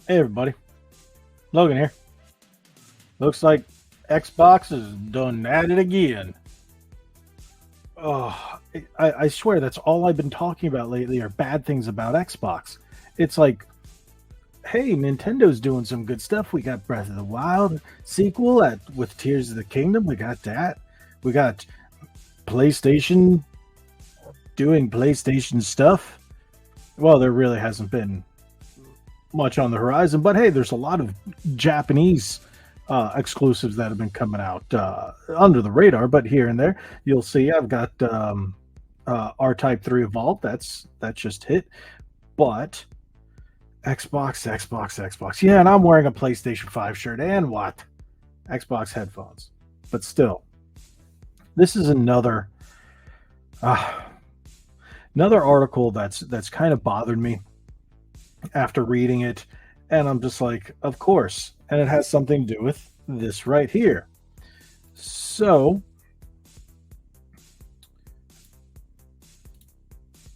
Hey everybody, Logan here. Looks like Xbox has done at it again. Oh, I swear that's all I've been talking about lately are bad things about Xbox. It's like, hey, Nintendo's doing some good stuff. We got Breath of the Wild sequel with Tears of the Kingdom. We got that. We got PlayStation doing PlayStation stuff. Well, there really hasn't been much on the horizon, but hey, there's a lot of Japanese exclusives that have been coming out under the radar, but here and there, you'll see I've got R-Type 3 Evolved. That's just hit, but Xbox. Yeah, and I'm wearing a PlayStation 5 shirt and what? Xbox headphones. But still, this is uh, another article that's kind of bothered me after reading it, and I'm just like, of course, and it has something to do with this right here. So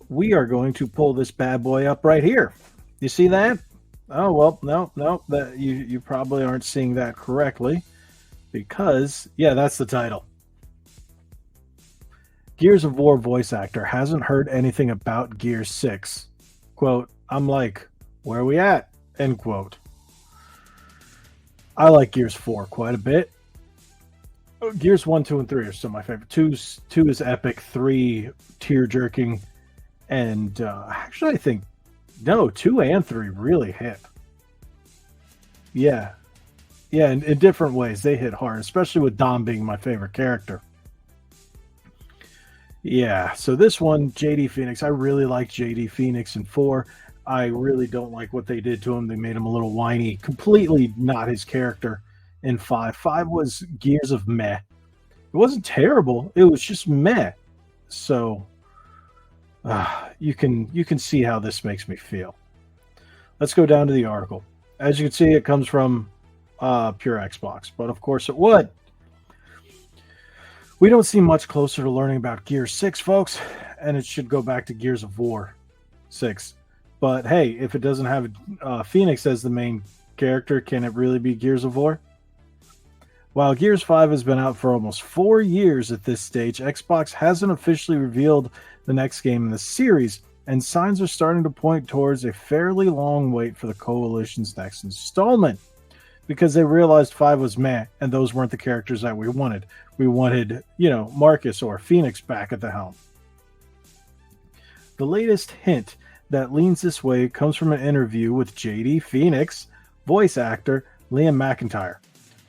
we are going to pull this bad boy up right here. You see that? Oh well, no, that you probably aren't seeing that correctly because yeah, that's the title. Gears of War voice actor hasn't heard anything about Gears 6. Quote, I'm like, where are we at? End quote. I like Gears 4 quite a bit. Gears 1, 2, and 3 are still my favorite. Two is epic, 3 tear jerking, and actually I think no, 2 and 3 really hit. Yeah. Yeah, in different ways they hit hard, especially with Dom being my favorite character. Yeah, so this one, JD Phoenix, I really like JD Phoenix in 4. I really don't like what they did to him. They made him a little whiny, completely not his character in 5. 5 was Gears of meh. It wasn't terrible, it was just meh. So you can see how this makes me feel. Let's go down to the article. As you can see, it comes from Pure Xbox, but of course it would. We don't seem much closer to learning about Gears 6, folks, and it should go back to Gears of War 6. But hey, if it doesn't have Phoenix as the main character, can it really be Gears of War? While Gears 5 has been out for almost 4 years at this stage, Xbox hasn't officially revealed the next game in the series, and signs are starting to point towards a fairly long wait for the Coalition's next installment. Because they realized 5 was meh, and those weren't the characters that we wanted. We wanted, Marcus or Phoenix back at the helm. The latest hint that leans this way comes from an interview with JD Phoenix voice actor Liam McIntyre,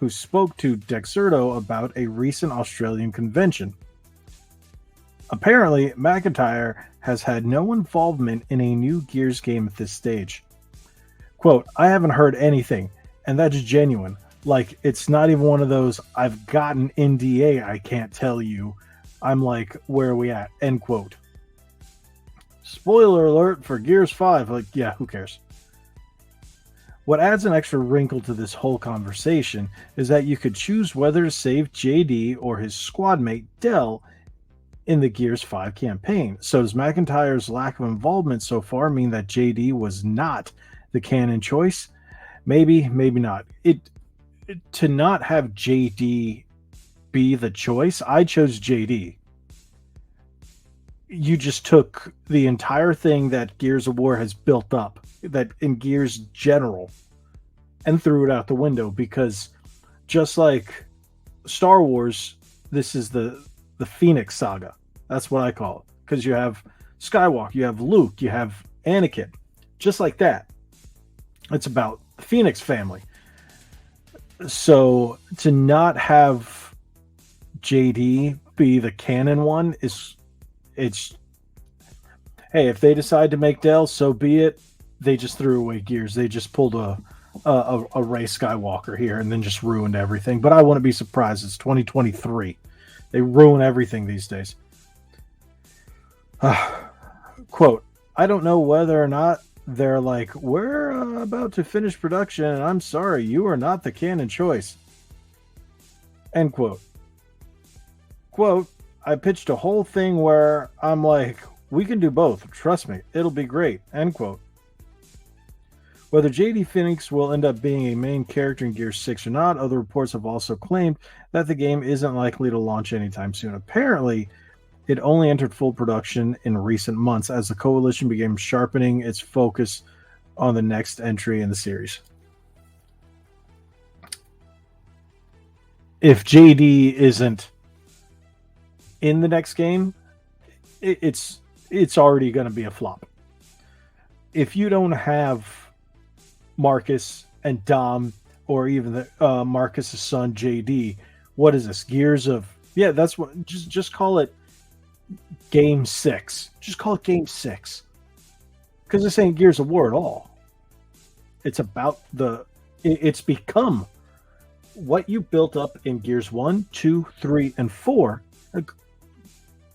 who spoke to Dexerto about a recent Australian convention. Apparently, McIntyre has had no involvement in a new Gears game at this stage. Quote, I haven't heard anything. And that's genuine. Like, it's not even one of those, I've got an NDA I can't tell you. I'm like, where are we at? End quote. Spoiler alert for Gears 5. Like, yeah, who cares? What adds an extra wrinkle to this whole conversation is that you could choose whether to save JD or his squad mate Dell in the Gears 5 campaign. So does McIntyre's lack of involvement so far mean that JD was not the canon choice? Maybe, maybe not. To not have JD be the choice, I chose JD. You just took the entire thing that Gears of War has built up, that in Gears general, and threw it out the window because just like Star Wars, this is the Phoenix saga. That's what I call it. Because you have Skywalker, you have Luke, you have Anakin. Just like that. It's about the Phoenix family. So to not have JD be the canon one it's hey, if they decide to make Dell, so be it. They just threw away Gears. They just pulled a Rey Skywalker here and then just ruined everything. But I wouldn't be surprised. It's 2023. They ruin everything these days. Quote, I don't know whether or not they're like, we're about to finish production, and I'm sorry, you are not the canon choice. End quote. Quote, I pitched a whole thing where I'm like, we can do both. Trust me, it'll be great. End quote. Whether JD Phoenix will end up being a main character in Gear 6 or not, other reports have also claimed that the game isn't likely to launch anytime soon. Apparently, it only entered full production in recent months as the Coalition began sharpening its focus on the next entry in the series. If JD isn't in the next game, it's already going to be a flop. If you don't have Marcus and Dom, or even the Marcus's son JD, what is this? Gears of that's what. Just call it Game 6. Just call it Game 6, because this ain't Gears of War at all. It's about it's become what you built up in Gears 1, 2, 3, and 4.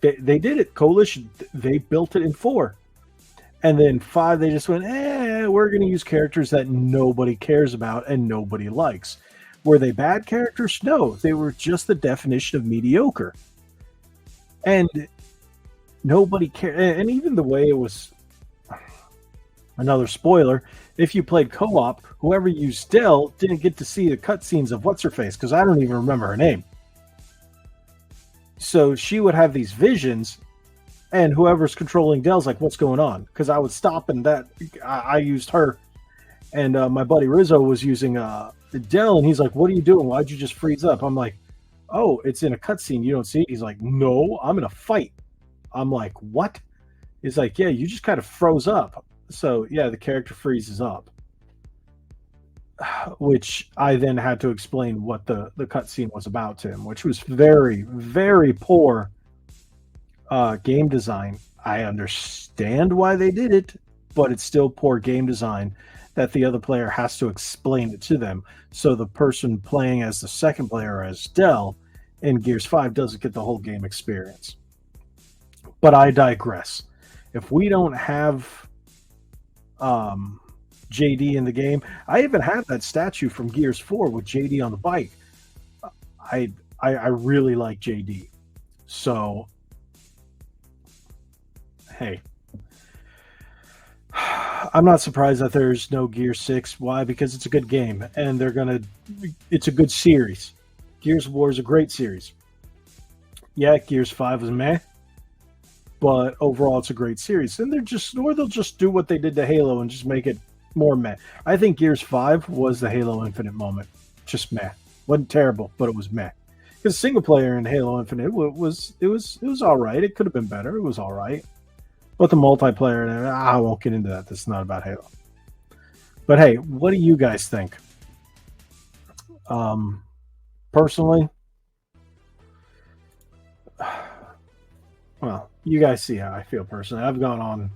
They did it. Coalition, they built it in 4. And then 5, they just went, we're going to use characters that nobody cares about and nobody likes. Were they bad characters? No, they were just the definition of mediocre. And nobody cared. And even the way it was, another spoiler, if you played co-op, whoever used Dell didn't get to see the cutscenes of What's-Her-Face, because I don't even remember her name. So she would have these visions, and whoever's controlling Dell's like, what's going on? Because I would stop, and I used her. And my buddy Rizzo was using Dell, and he's like, what are you doing? Why'd you just freeze up? I'm like, oh, it's in a cutscene. You don't see it? He's like, no, I'm in a fight. I'm like, what? He's like, yeah, you just kind of froze up. So, yeah, the character freezes up. Which I then had to explain what the cutscene was about to him, which was very, very poor game design. I understand why they did it, but it's still poor game design that the other player has to explain it to them. So the person playing as the second player, as Dell, in Gears 5 doesn't get the whole game experience. But I digress. If we don't have JD in the game, I even have that statue from Gears 4 with JD on the bike. I really like JD. So, hey. I'm not surprised that there's no Gears 6. Why? Because it's a good game, and it's a good series. Gears of War is a great series. Yeah, Gears 5 was meh, but overall it's a great series. And they'll just do what they did to Halo and just make it more meh. I think Gears 5 was the Halo Infinite moment. Just meh. Wasn't terrible, but it was meh. Because single player in Halo Infinite was all right. It could have been better. It was all right. But the multiplayer, I won't get into that. This is not about Halo. But hey, what do you guys think? Personally, well, you guys see how I feel personally. I've gone on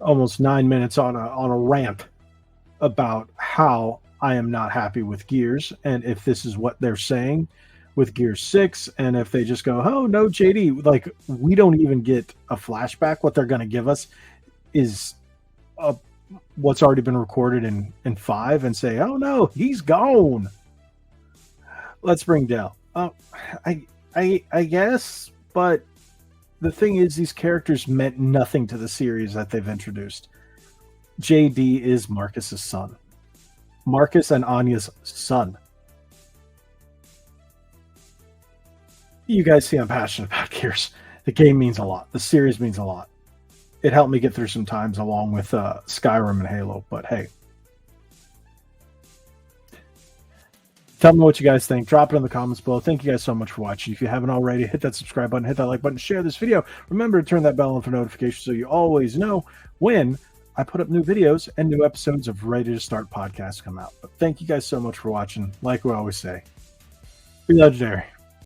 almost 9 minutes on a rant about how I am not happy with Gears, and if this is what they're saying with Gears 6, and if they just go, oh, no, JD, like, we don't even get a flashback. What they're going to give us is what's already been recorded in 5 and say, oh, no, he's gone. Let's bring Dell. I guess, but the thing is, these characters meant nothing to the series that they've introduced. JD is Marcus's son. Marcus and Anya's son. You guys see I'm passionate about Gears. The game means a lot. The series means a lot. It helped me get through some times along with Skyrim and Halo, but hey. Tell me what you guys think. Drop it in the comments below. Thank you guys so much for watching. If you haven't already, hit that subscribe button, hit that like button, share this video. Remember to turn that bell on for notifications so you always know when I put up new videos and new episodes of Ready to Start podcasts come out. But thank you guys so much for watching. Like we always say, be legendary.